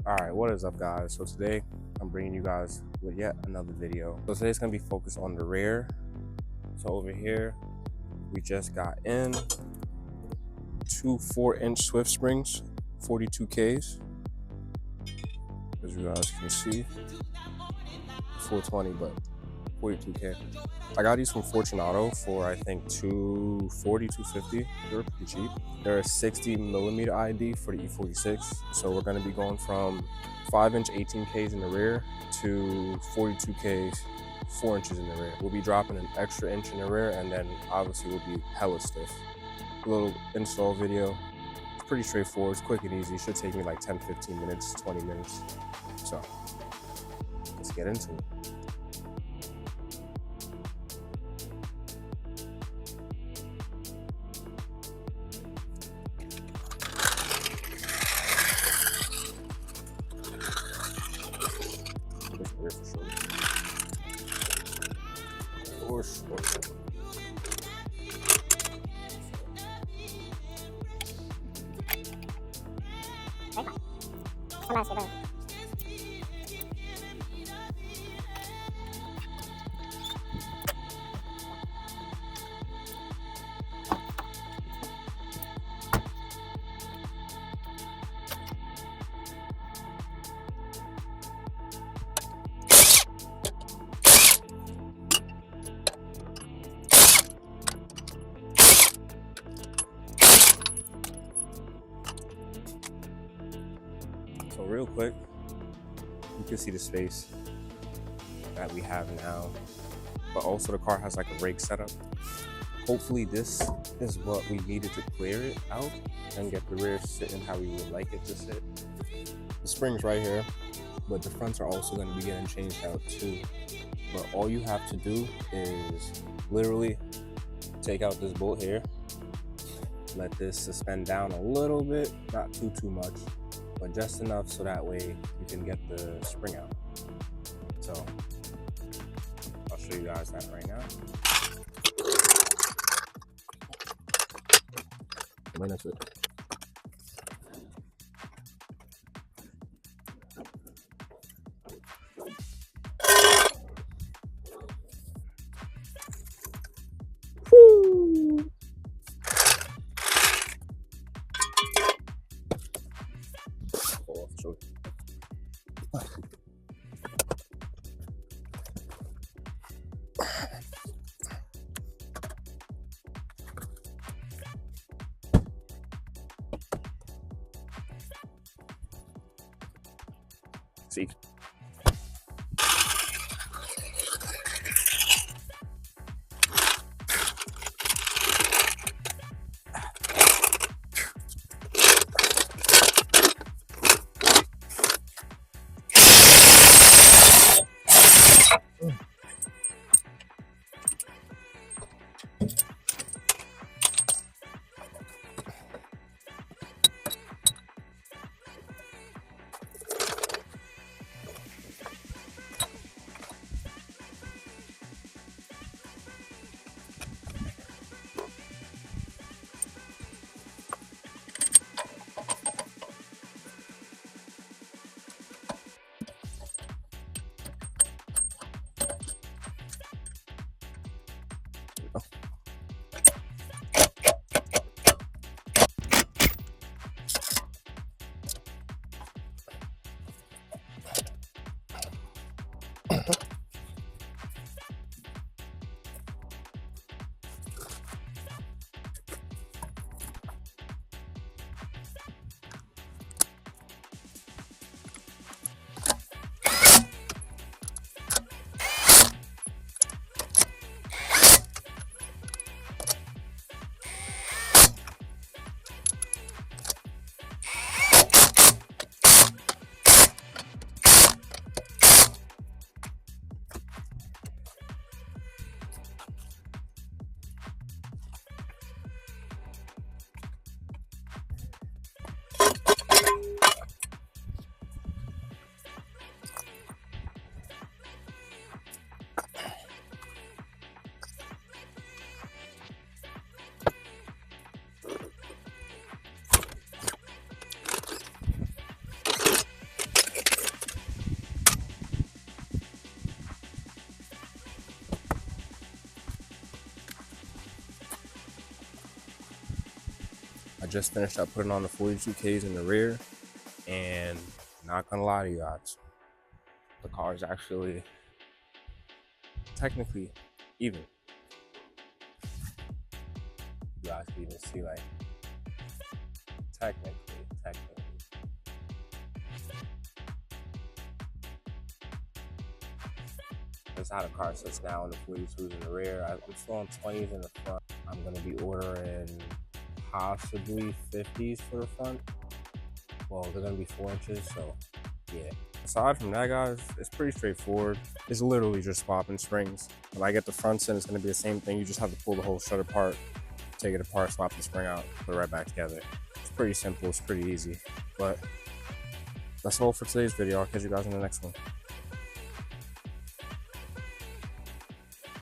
Alright, what is up guys? So today I'm bringing you guys with yet another video. So today's gonna be focused on the rear. So over here we just got in two 4-inch Swift springs, 42Ks, as you guys can see. 420 but 42K. I got these from Fortunato for I think $240, $250. They were pretty cheap. They're a 60mm ID for the E46. So we're going to be going from 5-inch 18Ks in the rear to 42Ks 4 inches in the rear. We'll be dropping an extra inch in the rear, and then obviously we'll be hella stiff. A little install video. It's pretty straightforward. It's quick and easy. It should take me like 10, 15 minutes, 20 minutes. So let's get into it. For sure. Come on, Steve. So real quick, you can see the space that we have now, but also the car has like a rake setup. Hopefully this is what we needed to clear it out and get the rear sitting how we would like it to sit. The spring's right here, but the fronts are also going to be getting changed out too. But all you have to do is literally take out this bolt here, let this suspend down a little bit, not too much, but just enough so that way you can get the spring out. So I'll show you guys that right now. Right next to it. Woo! See. I just finished up putting on the 42Ks in the rear, and not gonna lie to you guys, the car is actually technically even. You guys can even see, like, technically. That's how the car sits now in the 42s in the rear. I'm still on 20s in the front. I'm gonna be ordering possibly 50s for the front. Well, they're gonna be 4 inches, so yeah. Aside from that, guys, it's pretty straightforward. It's literally just swapping springs. When I get the fronts in, it's gonna be the same thing. You just have to pull the whole strut apart, take it apart, swap the spring out, put it right back together. It's pretty simple, it's pretty easy. But that's all for today's video. I'll catch you guys in the next one.